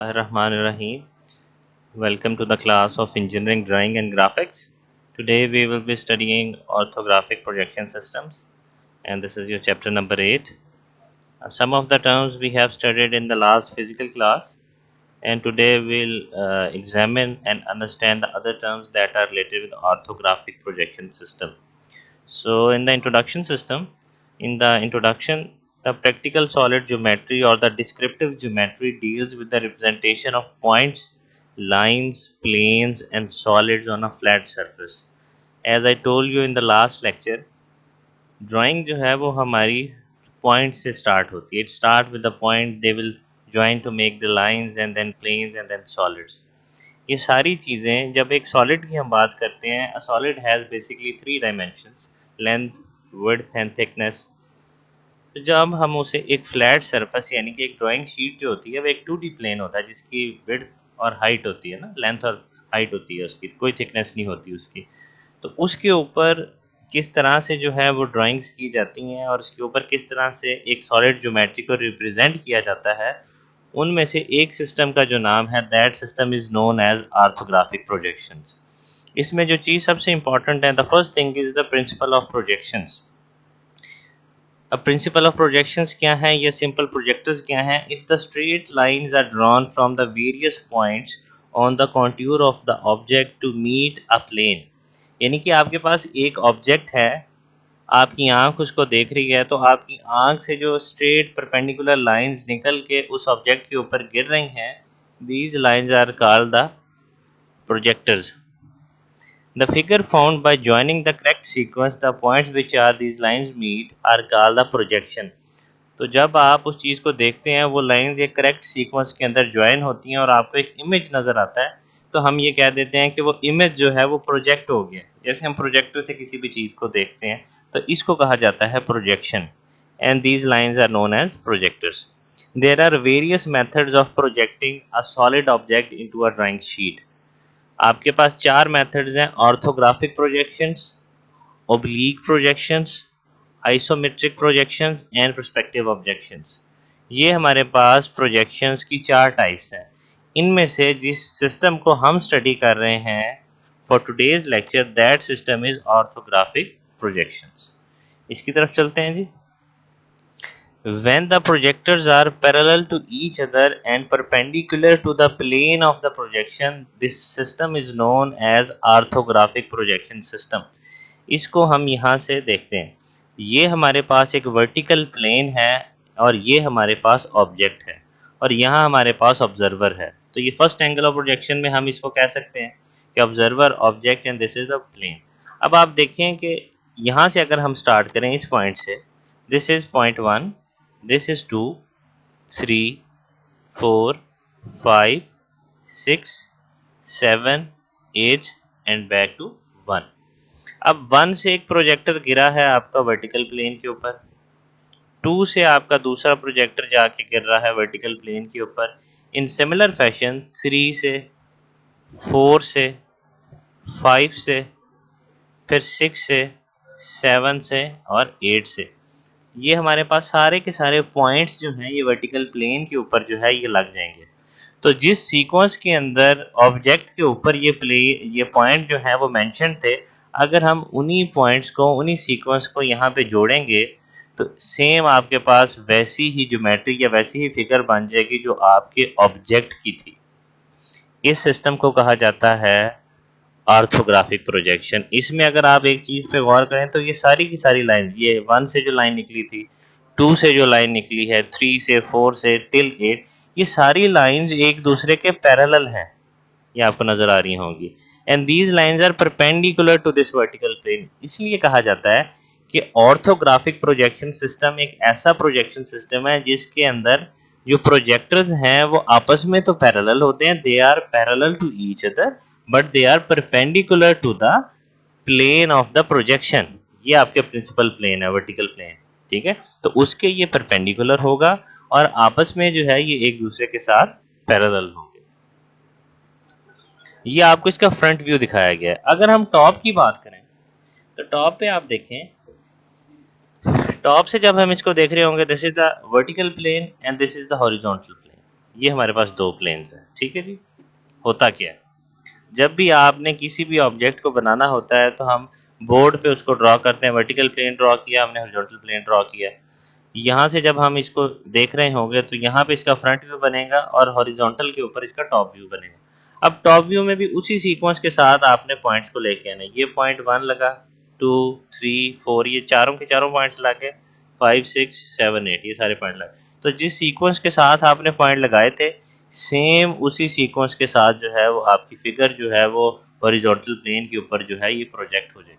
Rahim. Welcome to the class of Engineering Drawing and Graphics. Today we will be studying orthographic projection systems, and this is your chapter number 8. Some of the terms we have studied in the last physical class, and today we'll examine and understand the other terms that are related with orthographic projection system. So, in the introduction, the practical solid geometry or the descriptive geometry deals with the representation of points, lines, planes, and solids on a flat surface. As I told you in the last lecture, drawing जो है वो हमारी point से start होती है. It start with the point they will join to make the lines and then planes and then solids. ये सारी चीज़ें जब एक सॉलिड की हम बात करते हैं, a solid has basically 3 dimensions, length, width and thickness. तो जब हम उसे एक फ्लैट सरफेस यानी कि एक ड्राइंग शीट जो होती है वो एक 2D प्लेन होता है जिसकी विड्थ और हाइट होती है ना, लेंथ और हाइट होती है उसकी, कोई थिकनेस नहीं होती उसकी. तो उसके ऊपर किस तरह से जो है वो ड्राइंग्स की जाती हैं और उसके ऊपर किस तरह से एक सॉलिड ज्योमेट्री को रिप्रेजेंट किया जाता है, उनमें से एक सिस्टम का जो नाम है that system is known as orthographic projections. इसमें जो चीज़ सबसे इंपॉर्टेंट है, the first thing is the principle of projections. अब प्रिंसिपल ऑफ प्रोजेक्शंस क्या है, ये सिंपल प्रोजेक्टर्स क्या हैं. If the straight lines are drawn from the various points on the contour of the object to meet a plane. यानी कि आपके पास एक ऑब्जेक्ट है, आपकी आंख उसको देख रही है, तो आपकी आंख से जो स्ट्रेट परपेंडिकुलर लाइंस निकल के उस ऑब्जेक्ट के ऊपर गिर रही हैं, these lines are called the projectors. The figure found by joining the correct sequence the points which are these lines meet are called the projection. तो जब आप उस चीज़ को देखते हैं, वो लाइंस एक करेक्ट सीक्वेंस के अंदर ज्वाइन होती हैं और आपको एक इमेज नज़र आता है, तो हम ये कह देते हैं कि वो इमेज जो है वो प्रोजेक्ट हो गया. जैसे हम प्रोजेक्टर से किसी भी चीज़ को देखते हैं, तो इसको कहा जाता है projection, and these lines are known as projectors. There are various methods of projecting a solid object into a drawing sheet. आपके पास 4 मेथड्स हैं: orthographic projections, oblique projections, isometric projections and perspective objections. ये हमारे पास projections की 4 types हैं. इनमें से जिस सिस्टम को हम स्टडी कर रहे हैं for today's lecture, that system is orthographic projections. इसकी तरफ चलते हैं जी. When the projectors are parallel to each other and perpendicular to the plane of the projection, this system is known as orthographic projection system. इसको हम यहाँ से देखते हैं. ये हमारे पास एक वर्टिकल प्लेन है और ये हमारे पास ऑब्जेक्ट है और यहाँ हमारे पास ऑब्जर्वर है. तो ये फर्स्ट एंगल ऑफ प्रोजेक्शन में हम इसको कह सकते हैं कि observer, object and this is the plane. अब आप देखें कि यहाँ से अगर हम स्टार्ट करें इस पॉइंट से, this is point 1, this is 2, 3, 4, 5, 6, 7, 8 and back to 1. अब 1 से एक प्रोजेक्टर गिरा है आपका वर्टिकल प्लेन के ऊपर, 2 से आपका दूसरा प्रोजेक्टर जाके गिर रहा है वर्टिकल प्लेन के ऊपर. इन सिमिलर फैशन 3 से, 4 से, 5 से, फिर 6 से, 7 से और 8 से. ये हमारे पास सारे के सारे पॉइंट्स जो हैं ये वर्टिकल प्लेन के ऊपर जो है ये लग जाएंगे. तो जिस सीक्वेंस के अंदर ऑब्जेक्ट के ऊपर ये पॉइंट जो है वो मेंशन थे, अगर हम उन्हीं पॉइंट्स को, उन्हीं सीक्वेंस को यहाँ पे जोड़ेंगे, तो सेम आपके पास वैसी ही ज्योमेट्री या वैसी ही फिगर बन जाएगी जो आपके ऑब्जेक्ट की थी. इस सिस्टम को कहा जाता है ऑर्थोग्राफिक प्रोजेक्शन. इसमें अगर आप एक चीज़ पे गौर करें तो ये सारी की सारी लाइन, ये 1 से जो लाइन निकली थी, 2 से जो लाइन निकली है, 3 से, 4 से टिल 8, ये सारी लाइंस एक दूसरे के पैरेलल हैं. ये आपको नजर आ रही होंगी. And these lines are perpendicular to this vertical plane. इसलिए कहा जाता है कि ऑर्थोग्राफिक प्रोजेक्शन सिस्टम एक ऐसा प्रोजेक्शन सिस्टम है जिसके अंदर जो प्रोजेक्टर्स हैं वो आपस में तो पैरेलल होते हैं, they are parallel to each other, but they are perpendicular to the plane of the projection. ये आपके प्रिंसिपल प्लेन है, वर्टिकल प्लेन, ठीक है. तो उसके ये परपेंडिकुलर होगा और आपस में जो है ये एक दूसरे के साथ पैरेलल होंगे. ये आपको इसका फ्रंट व्यू दिखाया गया है. अगर हम टॉप की बात करें तो टॉप पे आप देखें, टॉप से जब हम इसको देख रहे होंगे, this is the vertical plane and this is the horizontal plane. ये हमारे पास दो प्लेन्स हैं। ठीक है जी। होता क्या है, जब भी आपने किसी भी ऑब्जेक्ट को बनाना होता है तो हम बोर्ड पे उसको ड्रॉ करते हैं। वर्टिकल प्लेन ड्रॉ किया हमने, हॉरिजॉन्टल प्लेन ड्रॉ किया। यहाँ से जब हम इसको देख रहे होंगे तो यहाँ पे इसका फ्रंट व्यू बनेगा और हॉरिजॉन्टल के ऊपर इसका टॉप व्यू बनेगा। अब टॉप व्यू में भी उसी सीक्वेंस के साथ आपने पॉइंट्स को लेके आना है। ये पॉइंट 1 लगा, 2, 3, 4, ये चारों के चारों पॉइंट्स लगे, 5, 6, 7, 8 ये सारे पॉइंट लगे। तो जिस सीक्वेंस के साथ आपने पॉइंट लगाए थे, सेम उसी सीक्वेंस के साथ जो है वो आपकी फिगर जो है वो हॉरिजॉन्टल प्लेन के ऊपर जो है ये प्रोजेक्ट हो जाएगी।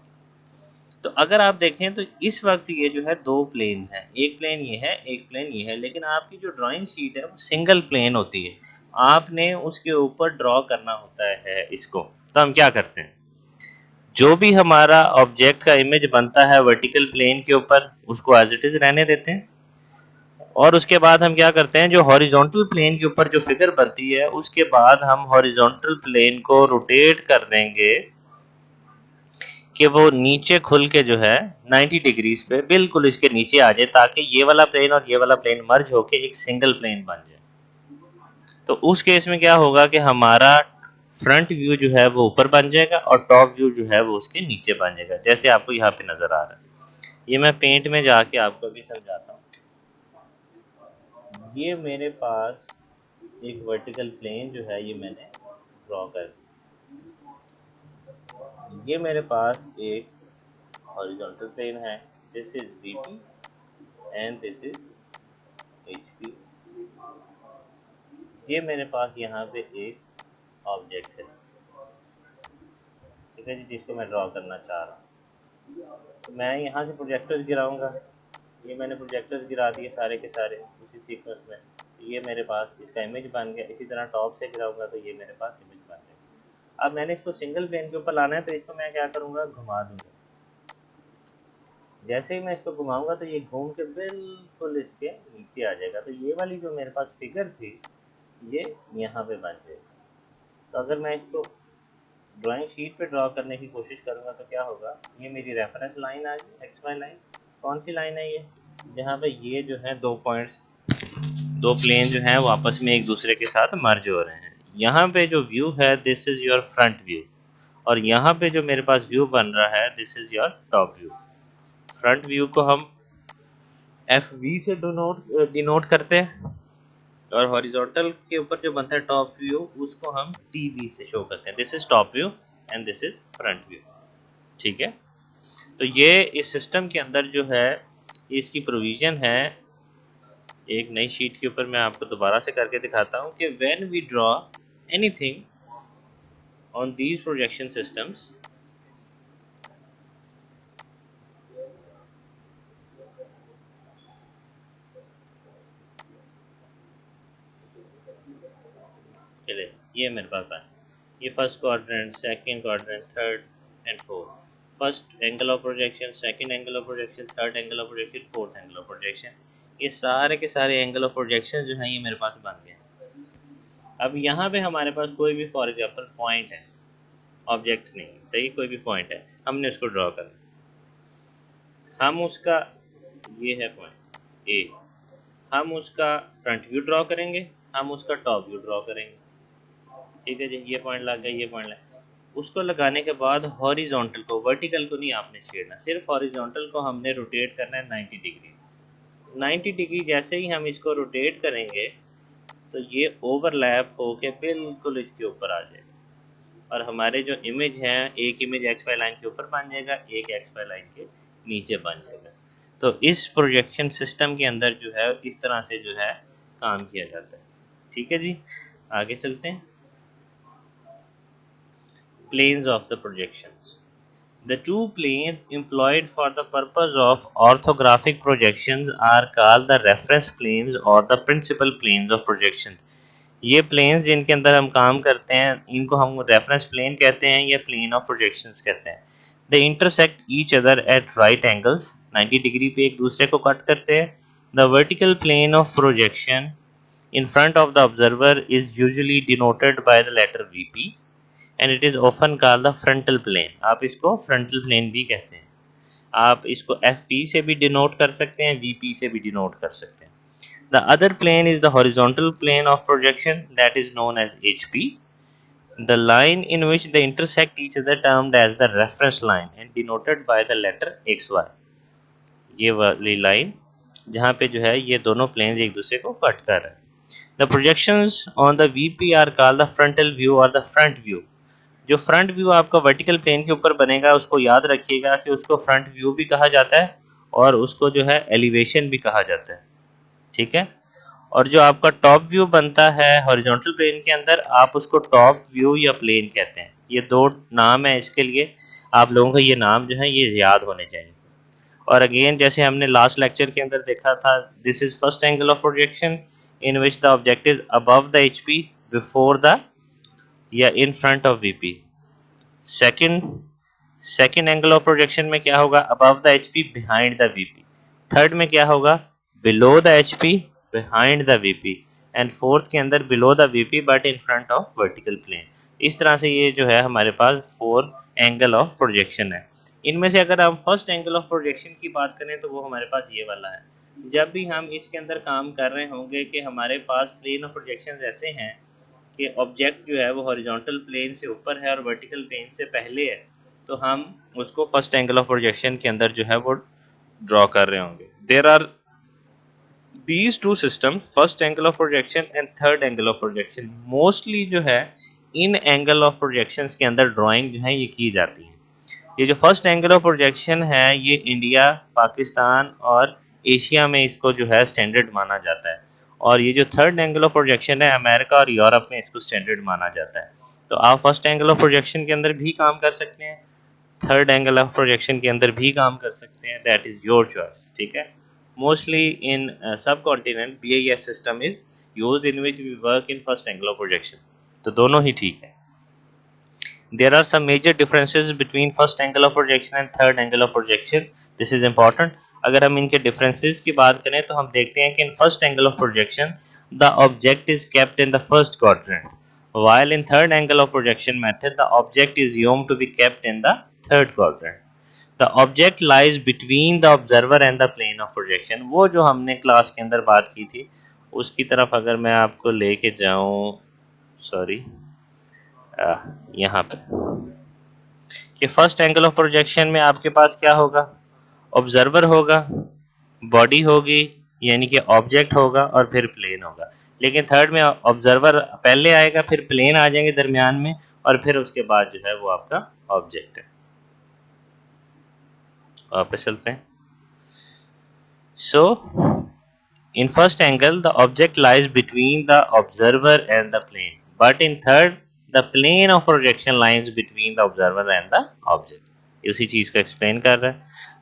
तो अगर आप देखें तो इस वक्त ये जो है दो प्लेन्स हैं, एक प्लेन ये है, एक प्लेन ये है, लेकिन आपकी जो ड्राइंग शीट है वो सिंगल प्लेन होती है। आपने उसके ऊपर ड्रॉ करना होता है इसको। तो हम क्या करते हैं, जो भी हमारा ऑब्जेक्ट का इमेज बनता है वर्टिकल प्लेन के ऊपर उसको एज इट इज रहने देते हैं, और उसके बाद हम क्या करते हैं, जो हॉरिजॉन्टल प्लेन के ऊपर जो फिगर बनती है उसके बाद हम हॉरिजॉन्टल प्लेन को रोटेट कर देंगे कि वो नीचे खुल के जो है 90 डिग्रीज पे बिल्कुल इसके नीचे आ जाए, ताकि ये वाला प्लेन और ये वाला प्लेन मर्ज होके एक सिंगल प्लेन बन जाए। तो उस केस में क्या होगा कि हमारा फ्रंट व्यू जो है वो ऊपर बन जाएगा और टॉप व्यू जो है वो उसके नीचे बन जाएगा, जैसे आपको यहाँ पे नजर आ रहा है। ये मैं पेंट में जाके आपको भी समझाता हूँ। ये मेरे पास एक वर्टिकल प्लेन जो है ये मैंने ड्रॉ कर दी। ये मेरे पास एक हॉरिजॉन्टल प्लेन है, this is VP and this is HP। ये मेरे पास यहाँ पे एक ऑब्जेक्ट है, ठीक है जी, जिसको मैं ड्रॉ करना चाह रहा हूँ। तो मैं यहाँ से प्रोजेक्टर्स गिराऊंगा। ये मैंने प्रोजेक्टर्स गिरा दिए सारे के सारे उसी सीक्वेंस में। ये मेरे पास इसका इमेज बन गया। इसी तरह टॉप से गिराऊंगा तो ये मेरे पास इमेज बन गया। अब मैंने इसको सिंगल प्लेन के ऊपर लाना है, तो इसको मैं क्या करूँगा, घुमा दूंगा। जैसे ही मैं इसको घुमाऊंगा तो ये घूम के बिल्कुल इसके नीचे आ जाएगा। तो ये वाली जो मेरे पास फिगर थी ये यहाँ पे बन जाएगी। तो अगर मैं इसको ड्राइंग शीट पे ड्रॉ करने की कोशिश करूँगा तो क्या होगा, ये मेरी रेफरेंस लाइन आ गई, XY लाइन। कौन सी लाइन है ये, जहाँ पे ये जो है दो पॉइंट्स, दो प्लेन जो हैं वो आपस में एक दूसरे के साथ मर्ज हो रहे हैं। यहाँ पे जो व्यू है this is your front view, और यहाँ पे जो मेरे पास व्यू बन रहा है this is your top view. Front view को हम FV से डिनोट करते हैं, और हॉरिजॉन्टल के ऊपर जो बनता है टॉप व्यू उसको हम TV से शो करते हैं। This is top view and this is front view. ठीक है। तो ये इस सिस्टम के अंदर जो है इसकी प्रोविजन है। एक नई शीट के ऊपर मैं आपको दोबारा से करके दिखाता हूँ कि when we draw anything on these projection systems, चले ये मेरे पास है, ये first quadrant, second quadrant, third and fourth. First angle of projection, second angle of projection, third angle of projection, fourth angle of projection. ये सारे के सारे एंगल ऑफ प्रोजेक्शन जो हैं ये मेरे पास बन गए। अब यहाँ पे हमारे पास कोई भी फॉर एग्जांपल पॉइंट है, ऑब्जेक्ट्स नहीं, सही, कोई भी पॉइंट है, हमने उसको ड्रॉ करना। हम उसका, ये है पॉइंट ए, हम उसका फ्रंट व्यू ड्रॉ करेंगे, हम उसका टॉप व्यू ड्रॉ करेंगे। ठीक है जी, ये पॉइंट लग गया, ये पॉइंट लग, उसको लगाने के बाद हॉरिजॉन्टल को, वर्टिकल को नहीं आपने छेड़ना, सिर्फ हॉरिजॉन्टल को हमने रोटेट करना है 90 डिग्री। 90 डिग्री जैसे ही हम इसको रोटेट करेंगे तो ये ओवरलैप होके बिल्कुल इसके ऊपर आ जाएगा, और हमारे जो इमेज है, एक इमेज XY लाइन के ऊपर बन जाएगा, एक XY लाइन के नीचे बन जाएगा। तो इस प्रोजेक्शन सिस्टम के अंदर जो है इस तरह से जो है काम किया जाता है। ठीक है जी, आगे चलते हैं। Planes of the projections. The two planes employed for the purpose of orthographic projections are called the reference planes or the principal planes of projections. ये प्लेन्स जिनके अंदर हम काम करते हैं इनको हम रेफरेंस प्लेन कहते हैं या प्लेन ऑफ प्रोजेक्शंस कहते हैं। They intersect each other at right angles, 90 degree पे एक दूसरे को कट करते हैं। The vertical plane of projection in front of the observer is usually denoted by the letter VP and it is often called the frontal plane. आप इसको frontal plane भी कहते हैं। आप इसको FP से भी डिनोट कर सकते हैं, VP से भी डिनोट कर सकते हैं। The other plane is the horizontal plane of projection, that is known as HP. The line in which they intersect each other termed as the reference line and denoted by the letter XY. ये वाली line जहाँ पे जो है ये दोनों planes एक दूसरे को कट कर रहे हैं. The projections on the VP are called the frontal view or the front view. जो फ्रंट व्यू आपका वर्टिकल प्लेन के ऊपर बनेगा उसको याद रखिएगा कि उसको फ्रंट व्यू भी कहा जाता है और उसको जो है एलिवेशन भी कहा जाता है. ठीक है. और जो आपका टॉप व्यू बनता है हॉरिजॉन्टल प्लेन के अंदर, आप उसको टॉप व्यू या प्लेन कहते हैं. ये दो नाम है इसके लिए. आप लोगों को ये नाम जो है ये याद होने चाहिए. और अगेन जैसे हमने लास्ट लेक्चर के अंदर देखा था, this is first angle of projection in which the object is above the HP, before the या in front of VP. Second angle of projection में क्या होगा, above the HP behind the VP. Third में क्या होगा, below the HP behind the VP. And fourth के अंदर below the VP but in front of vertical plane. इस तरह से ये जो है हमारे पास 4 एंगल ऑफ प्रोजेक्शन है. इनमें से अगर हम फर्स्ट एंगल ऑफ प्रोजेक्शन की बात करें तो वो हमारे पास ये वाला है. जब भी हम इसके अंदर काम कर रहे होंगे कि हमारे पास प्लेन ऑफ प्रोजेक्शन ऐसे हैं कि ऑब्जेक्ट जो है वो हॉरिजॉन्टल प्लेन से ऊपर है और वर्टिकल प्लेन से पहले है, तो हम उसको फर्स्ट एंगल ऑफ प्रोजेक्शन के अंदर जो है वो ड्रॉ कर रहे होंगे. There are these two systems, first angle of projection and third angle of projection, mostly जो है इन एंगल ऑफ प्रोजेक्शंस के अंदर ड्राइंग जो है ये की जाती है. ये जो फर्स्ट एंगल ऑफ प्रोजेक्शन है ये इंडिया, पाकिस्तान और एशिया में इसको जो है स्टैंडर्ड माना जाता है. और ये जो थर्ड एंगल ऑफ प्रोजेक्शन है अमेरिका और यूरोप में इसको स्टैंडर्ड माना जाता है. तो आप फर्स्ट एंगल ऑफ प्रोजेक्शन के अंदर भी काम कर सकते हैं, थर्ड एंगल ऑफ प्रोजेक्शन के अंदर भी काम कर सकते हैं. That is your choice. ठीक है. Mostly in subcontinent BIS system is used in which we work in first angle of projection. तो दोनों ही ठीक है. There are some major differences between first angle of projection and third angle of projection. This is important. अगर हम इनके differences की बात करें तो हम देखते हैं कि in first angle of projection the object is kept in the first quadrant, while in third angle of projection method the object is assumed to be kept in the third quadrant. The object lies between the observer and the plane of projection. वो जो हमने class के अंदर बात की थी उसकी तरफ अगर मैं आपको लेके जाऊं, सॉरी, यहाँ पे कि फर्स्ट एंगल ऑफ प्रोजेक्शन में आपके पास क्या होगा, ऑब्जर्वर होगा, बॉडी होगी यानी कि ऑब्जेक्ट होगा और फिर प्लेन होगा. लेकिन थर्ड में ऑब्जर्वर पहले आएगा, फिर प्लेन आ जाएंगे दरमियान में और फिर उसके बाद जो है वो आपका ऑब्जेक्ट है. वापस चलते हैं. So in first angle the object lies between the observer and the plane, but in third the plane of projection lies between the observer and the object. उसी चीज को एक्सप्लेन कर रहा है.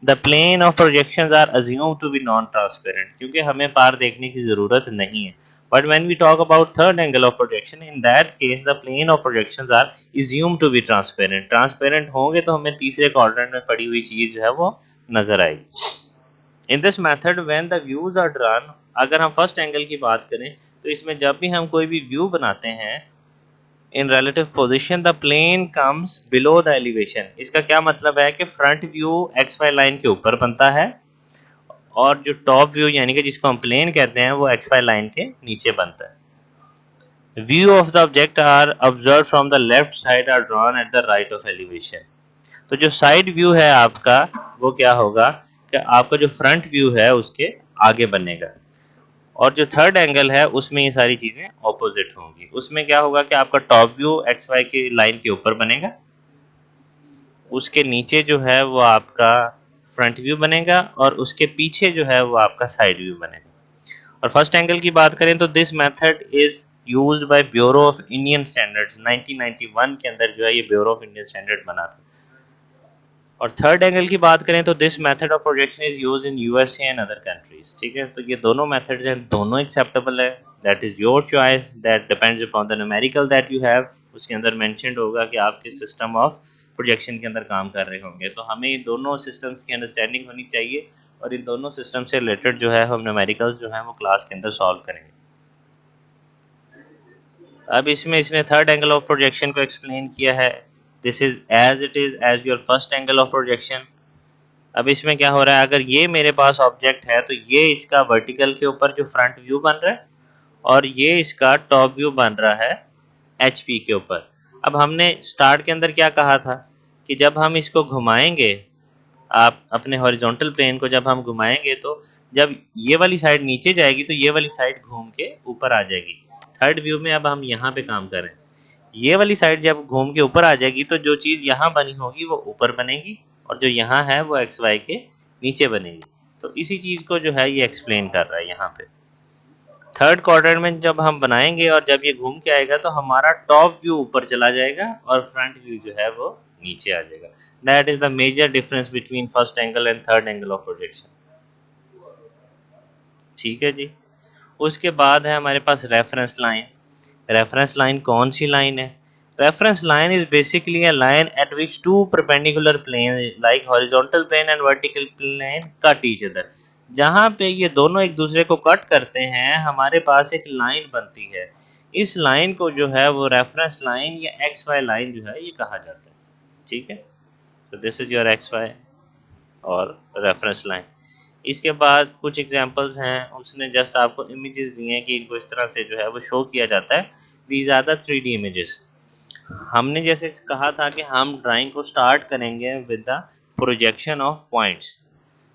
The plane of projections are assumed to be non-transparent, क्योंकि हमें पार देखने की जरूरत नहीं है. But when we talk about third angle of projection, in that case the plane of projections are assumed to be transparent. Transparent होंगे तो हमें तीसरे क्वाड्रेंट में पड़ी हुई चीज जो है वो नजर आएगी. In this method when the views are drawn, अगर हम फर्स्ट एंगल की बात करें तो इसमें जब भी हम कोई भी व्यू बनाते हैं in relative position the plane comes below the elevation. इसका क्या मतलब है कि फ्रंट व्यू XY लाइन के ऊपर बनता है और जो टॉप व्यू यानी कि जिसको हम प्लेन कहते हैं वो XY लाइन के नीचे बनता है. View of the object are observe from the left side are drawn at the right of elevation. तो जो साइड व्यू है आपका वो क्या होगा कि आपका जो फ्रंट व्यू है उसके आगे बनेगा और जो थर्ड एंगल है उसमें ये सारी चीजें ऑपोजिट होंगी. उसमें क्या होगा कि आपका टॉप व्यू XY की लाइन के ऊपर बनेगा, उसके नीचे जो है वो आपका फ्रंट व्यू बनेगा और उसके पीछे जो है वो आपका साइड व्यू बनेगा. और फर्स्ट एंगल की बात करें तो this method is used by bureau of Indian standards. 1991 के अंदर जो है ये ब्यूरो ऑफ इंडियन स्टैंडर्ड बना था. और थर्ड एंगल की बात करें तो this method of projection is used in USA and other countries. ठीक है. तो ये दोनों मेथड्स हैं, दोनों एक्सेप्टेबल है. That is your choice, that depends upon the numerical that you have. उसके अंदर मेंशन्ड होगा कि आप किस सिस्टम ऑफ प्रोजेक्शन के अंदर काम कर रहे होंगे. तो हमें इन दोनों सिस्टम्स की अंडरस्टैंडिंग होनी चाहिए और इन दोनों सिस्टम से रिलेटेड जो है हम न्यूमेरिकल्स जो है वो क्लास के अंदर सॉल्व करेंगे. अब इसमें इसने थर्ड एंगल ऑफ प्रोजेक्शन को एक्सप्लेन किया है. This is as it is as your first angle of projection. अब इसमें क्या हो रहा है, अगर ये मेरे पास ऑब्जेक्ट है तो ये इसका वर्टिकल के ऊपर जो फ्रंट व्यू बन रहा है और ये इसका टॉप व्यू बन रहा है एचपी के ऊपर। अब हमने स्टार्ट के अंदर क्या कहा था कि जब हम इसको घुमाएंगे, आप अपने हॉरिजॉन्टल प्लेन को जब हम घुमाएंगे तो जब ये वाली साइड नीचे जाएगी तो ये वाली साइड घूम के ऊपर आ जाएगी। थर्ड व्यू में अब हम यहाँ पे काम करें, ये वाली साइड जब घूम के ऊपर आ जाएगी तो जो चीज़ यहाँ बनी होगी वो ऊपर बनेगी और जो यहाँ है वो एक्स वाई के नीचे बनेगी। तो इसी चीज़ को जो है ये एक्सप्लेन कर रहा है यहाँ पे। थर्ड क्वाड्रेंट में जब हम बनाएंगे और जब ये घूम के आएगा तो हमारा टॉप व्यू ऊपर चला जाएगा और फ्रंट व्यू जो है वो नीचे आ जाएगा। That is the major difference between first angle and third angle of projection. ठीक है जी। उसके बाद है हमारे पास रेफरेंस लाइन। रेफरेंस लाइन कौन सी लाइन है? Reference line is basically a line at which two perpendicular plane like horizontal plane and vertical plane cut each other. जहाँ पे ये दोनों एक दूसरे को कट करते हैं हमारे पास एक लाइन बनती है। इस लाइन को जो है वो रेफरेंस लाइन या एक्स वाई लाइन जो है ये कहा जाता है। ठीक है, तो this is your X Y और रेफरेंस लाइन। इसके बाद कुछ एग्जांपल्स हैं, उसने जस्ट आपको इमेजेस दिए हैं कि इनको इस तरह से जो है वो शो किया जाता है। These are the 3D images. हमने जैसे कहा था कि हम ड्राइंग को स्टार्ट करेंगे with the projection of points.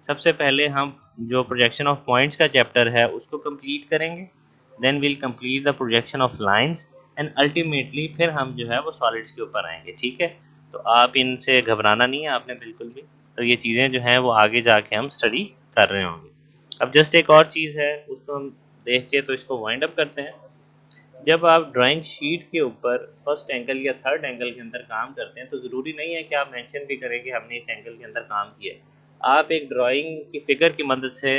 सबसे पहले हम जो प्रोजेक्शन ऑफ पॉइंट्स का चैप्टर है उसको कंप्लीट करेंगे, then will complete the projection of lines and ultimately फिर हम जो है वो सॉलिड्स के ऊपर आएंगे। ठीक है, तो आप इनसे घबराना नहीं है आपने बिल्कुल भी। तो ये चीज़ें जो हैं वो आगे जाके हम स्टडी कर रहे होंगे। अब जस्ट एक और चीज़ है उसको हम देख के तो इसको वाइंड अप करते हैं। जब आप ड्राइंग शीट के ऊपर फर्स्ट एंगल या थर्ड एंगल के अंदर काम करते हैं तो ज़रूरी नहीं है कि आप मेंशन भी करें कि हमने इस एंगल के अंदर काम किया है। आप एक ड्राइंग की फिगर की मदद से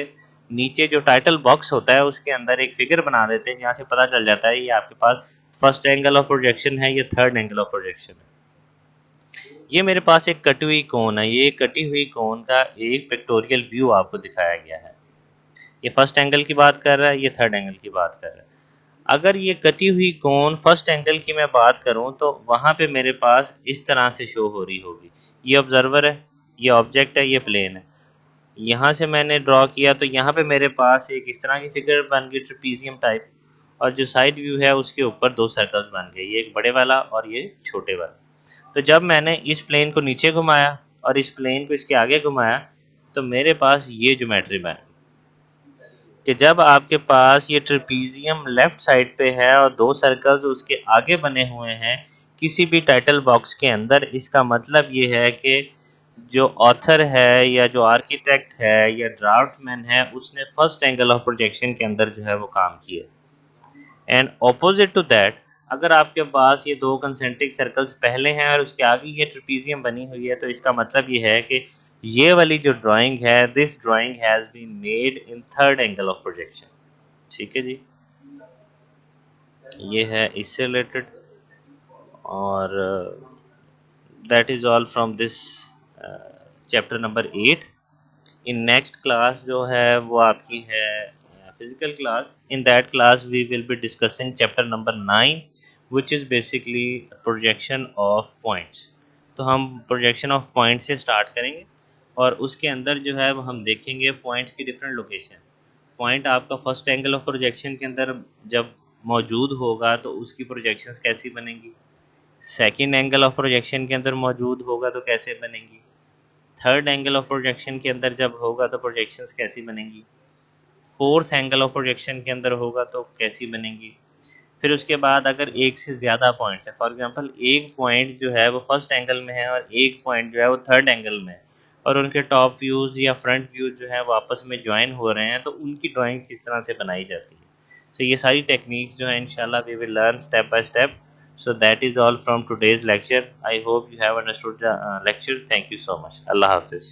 नीचे जो टाइटल बॉक्स होता है उसके अंदर एक फिगर बना देते हैं जहाँ से पता चल जाता है ये आपके पास फर्स्ट एंगल ऑफ प्रोजेक्शन है या थर्ड एंगल ऑफ प्रोजेक्शन है। ये मेरे पास एक कटी हुई कोन है, ये कटी हुई कोन का एक पिक्टोरियल व्यू आपको दिखाया गया है। ये फर्स्ट एंगल की बात कर रहा है, ये थर्ड एंगल की बात कर रहा है। अगर ये कटी हुई कोन फर्स्ट एंगल की मैं बात करूं तो वहां पे मेरे पास इस तरह से शो हो रही होगी। ये ऑब्जर्वर है, ये ऑब्जेक्ट है, ये प्लेन है। यहाँ से मैंने ड्रॉ किया तो यहाँ पे मेरे पास एक इस तरह की फिगर बन गई ट्रिपीजियम टाइप, और जो साइड व्यू है उसके ऊपर दो सर्कल्स बन गए, ये एक बड़े वाला और ये छोटे वाला। तो जब मैंने इस प्लेन को नीचे घुमाया और इस प्लेन को इसके आगे घुमाया तो मेरे पास ये ज्योमेट्री बन कि जब आपके पास ये ट्रेपीजियम लेफ्ट साइड पे है और दो सर्कल्स उसके आगे बने हुए हैं किसी भी टाइटल बॉक्स के अंदर, इसका मतलब ये है कि जो ऑथर है या जो आर्किटेक्ट है या ड्राफ्टमैन है उसने फर्स्ट एंगल ऑफ प्रोजेक्शन के अंदर जो है वो काम किया। एंड ऑपोजिट टू दैट, अगर आपके पास ये दो कंसेंट्रिक सर्कल्स पहले हैं और उसके आगे ये ट्रेपीजियम बनी हुई है तो इसका मतलब ये है कि ये वाली जो ड्राइंग है this drawing has been made in third angle of projection. ठीक है जी, ये है इससे रिलेटेड। और that is all from this chapter number 8। In next class जो है वो आपकी है physical class. In that class we will be discussing chapter number 9 which is basically projection of points. तो हम प्रोजेक्शन ऑफ पॉइंट से start करेंगे और उसके अंदर जो है वो हम देखेंगे पॉइंट्स की डिफरेंट लोकेशन। पॉइंट आपका फर्स्ट एंगल ऑफ प्रोजेक्शन के अंदर जब मौजूद होगा तो उसकी प्रोजेक्शंस कैसी बनेंगी, सेकंड एंगल ऑफ प्रोजेक्शन के अंदर मौजूद होगा तो कैसे बनेंगी, थर्ड एंगल ऑफ प्रोजेक्शन के अंदर जब होगा तो प्रोजेक्शंस कैसी बनेंगी, फोर्थ एंगल ऑफ प्रोजेक्शन के अंदर होगा तो कैसी बनेंगी। फिर उसके बाद अगर एक से ज़्यादा पॉइंट्स है, फॉर एग्जांपल एक पॉइंट जो है वो फर्स्ट एंगल में है और एक पॉइंट जो है वो थर्ड एंगल में है और उनके टॉप व्यूज़ या फ्रंट व्यूज़ जो है वो आपस में ज्वाइन हो रहे हैं तो उनकी ड्राइंग किस तरह से बनाई जाती है। तो ये सारी टेक्निक जो है इंशाल्लाह we will learn step by step. So that is all from today's lecture. I hope you have understood the lecture. Thank you so much. Allah Hafiz.